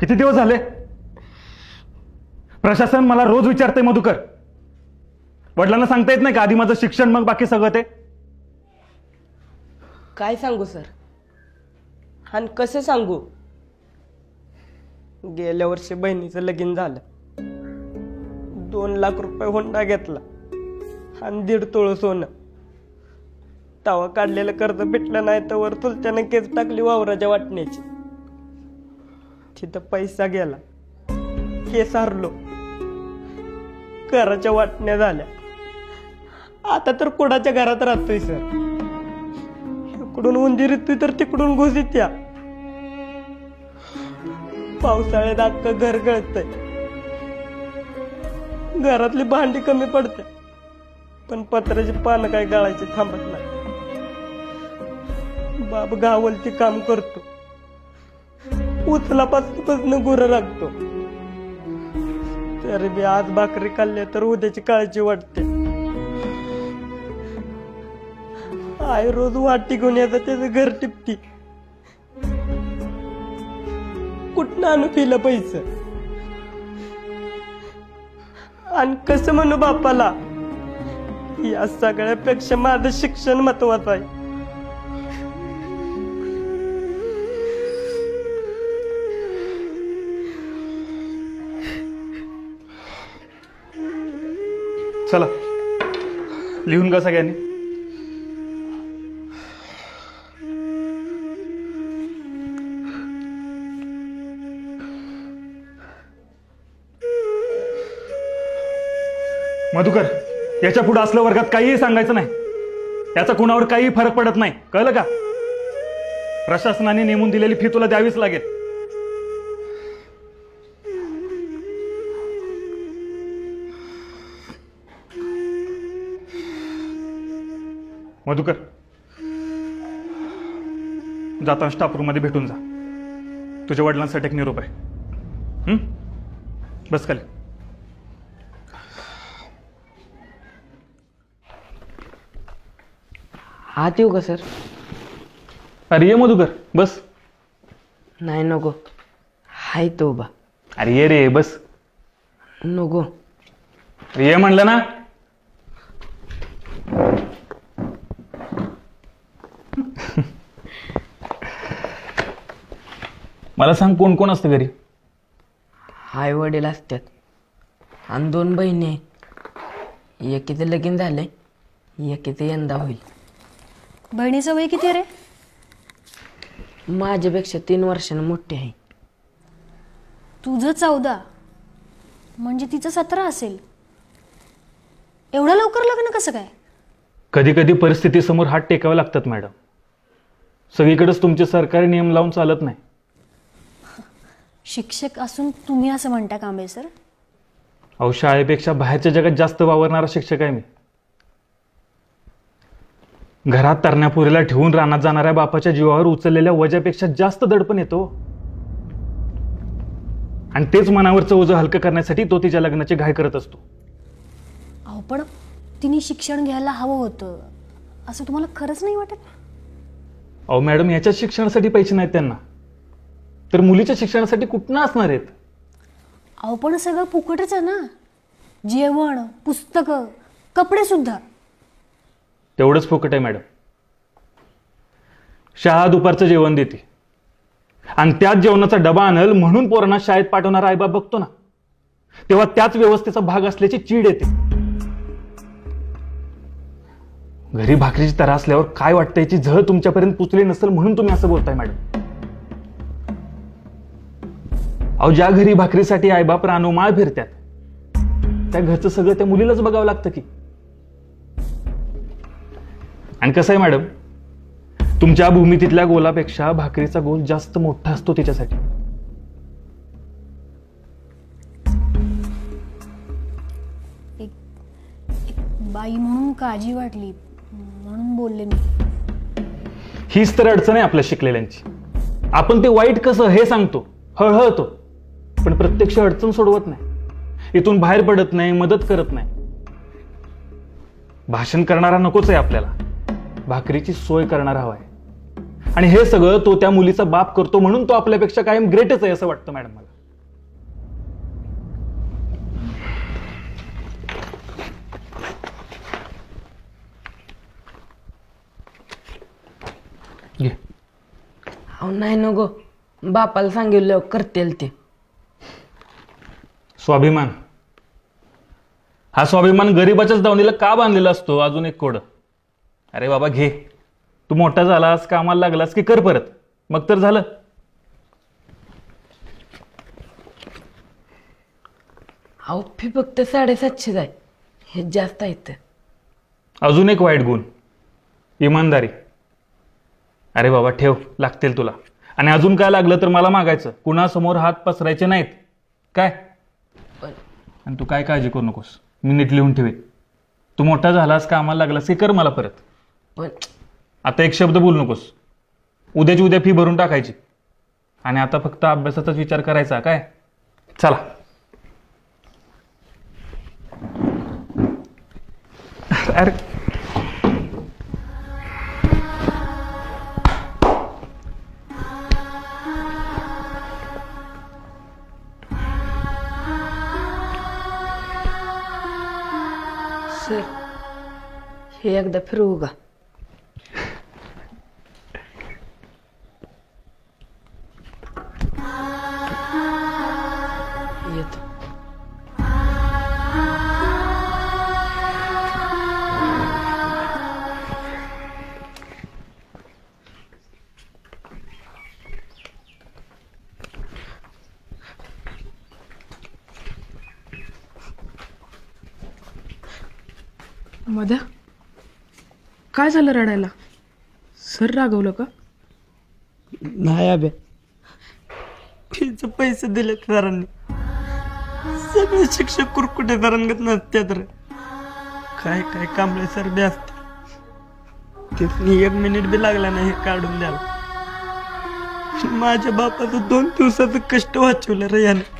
किती दिवस झाले? प्रशासन मला रोज विचारतंय मधुकर, वडिलांना सांगता येत नाही का आधी माझं शिक्षण मग बाकी सगळं ते? काय सांगू सर, आणि कसं सांगू? गेल्या वर्षी बहिणीचं लगीन झालं, 2 लाख रुपये हुंडा घेतला आणि 1.5 तोळ सोनं. तवा काढलेलं कर्ज भेटलं नाही तर वर चुलत्यानं केस टाकली वावराच्या वाटण्याची. तिथं पैसा गेला, केस हरलो, घराच्या वाटण्या झाल्या. आता तर कुणाच्या घरात राहतोय सर. इकडून उंदीर येतोय तर तिकडून घुस येत्या. पावसाळ्यात अख्खं घर गळतंय. घरातली भांडी कमी पडते पण पत्राची पानं काय गळायची थांबत नाही. बाप गावलती काम करतो, उचलापासून गुरं राखतो. तरी बी आज भाकरी खाल्ल्या तर उद्याची काळजी वाटते. आई रोज वाटी घेऊन येतं त्याचं घर टिपती. कुठनं आणू पिलं पैसे? आणि कसं म्हणू बापाला? या सगळ्यापेक्षा माझं शिक्षण महत्वाचं आहे. चला लिहून घ्या सगळ्यांनी. मधुकर, याच्या पुढे असलं वर्गात काहीही सांगायचं नाही. याचा कुणावर काही फरक पडत नाही, कळलं का? प्रशासनाने नेमून दिलेली फी तुला द्यावीच लागेल. मधुकर, जाताना स्टाफ रूम मध्ये भेटून जा. तुझ्या वडिलांसाठी एक निरोप आहे. बस खाली. आत येऊ का सर? अरे ये मधुकर, बस. नाही नको, हाय तो उभा. अरे ये रे, बस. नको. अरे ये म्हणलं ना. मला सांग, कोण कोण असतं घरी? आई वडील असतात आणि 2 बहिणी आहेत. एकीचं लगीन झालंय, एकीचं यंदा होईल. बहिणीचं वय किती रे? माझ्यापेक्षा 3 वर्षानं मोठी आहे. तुझं 14 म्हणजे तिचं 17 असेल. एवढं लवकर लग्न कसं काय? कधी कधी परिस्थितीसमोर हात टेकावे लागतात मॅडम. सगळीकडेच तुमचे सरकारी नियम लावून चालत नाही. शिक्षक असून तुम्ही असं म्हणता कांबळे सर? अहो, शाळेपेक्षा बाहेरच्या जगात जास्त वावरणारा शिक्षक आहे मी. घरात तरण्यापुरीला ठेवून रानात जाणाऱ्या बापाच्या जीवावर उचललेल्या वजापेक्षा जास्त दडपण येतो. आणि तेच मनावरचं ओझं हलकं करण्यासाठी तो तिच्या लग्नाची घाई करत असतो. अहो, पण तिने शिक्षण घ्यायला हवं होतं असं तुम्हाला खरंच नाही वाटत? अहो मॅडम, याच्या शिक्षणासाठी पैसे नाहीत त्यांना, तर मुलीच्या शिक्षणासाठी कुठनं असणार आहेत? अहो, पण सगळं फुकटच आहे ना. जेवण, पुस्तकं, कपडे सुद्धा. तेवढंच फुकट आहे मॅडम. शाळा दुपारचं जेवण देते आणि त्याच जेवणाचा डबा आणल म्हणून पोरांना शाळेत पाठवणारा आईबाप बघतो ना, तेव्हा त्याच व्यवस्थेचा भाग असल्याची चीड येते. घरी भाकरीची तरा असल्यावर काय वाटतं याची झळ तुमच्यापर्यंत पोचली नसेल म्हणून तुम्ही असं बोलताय मॅडम. अहो, ज्या घरी भाकरीसाठी आईबाप रानोमाळ फिरतात त्या घरचं सगळं त्या मुलीलाच बघावं लागतं की. आणि कसं आहे मॅडम, तुमच्या भूमितीतल्या गोलापेक्षा भाकरीचा गोल जास्त मोठा असतो तिच्यासाठी. एक बाई म्हणून काळजी वाटली म्हणून बोलले मी. हीच तर अडचण आहे आपल्या शिकलेल्यांची. आपण ते वाईट कसं हे सांगतो, हळहळतो, पण प्रत्यक्ष अडचण सोडवत नाही, इथून बाहेर पडत नाही, मदत करत नाही. भाषण करणारा नकोच आहे आपल्याला, भाकरीची सोय करणारा हवाय. आणि हे सगळं तो त्या मुलीचा बाप करतो म्हणून तो आपल्यापेक्षा कायम ग्रेटच आहे असं वाटतं मॅडम मला. घे. अहो नाही नको, बापाला सांगितलं करतील ते. स्वाभिमान, हा स्वाभिमान गरीबाच्याच दावणीला का बांधलेला असतो? अजून एक कोड. अरे बाबा घे, तू मोठा झालास, कामाला लागलास की कर परत, मग तर झालं. अहो फी फक्त 750 आहे, हे जास्त आहेत. अजून एक वाईट गुण, इमानदारी. अरे बाबा ठेव, लागतील तुला. आणि अजून काय लागलं तर मला मागायचं, कुणासमोर हात पसरायचे नाहीत काय. आणि तू काय काळजी करू नकोस, मी नीट लिहून ठेवेन. तू मोठा झालास, कामाला लागलास की कर मला परत. पण आता एक शब्द बोलू नकोस. उद्याची उद्या फी भरून टाकायची आणि आता फक्त अभ्यासाचाच विचार करायचा काय. चला. अरे सर, हे एकदा फिरवू का? येतो. मध्या, काय झालं रडायला? सर रागवलं का? नाही अभ्या, फीचे पैसे दिले सरांनी. सगळे शिक्षक कुरकुटे तरंगत नसत्यात रे. काय काय कांबळे सर बी असते. तिथनी 1 मिनिट बी लागला नाही हे काढून द्यायला. माझ्या बापाचं 2 दिवसाचं कष्ट वाचवलं रे याने.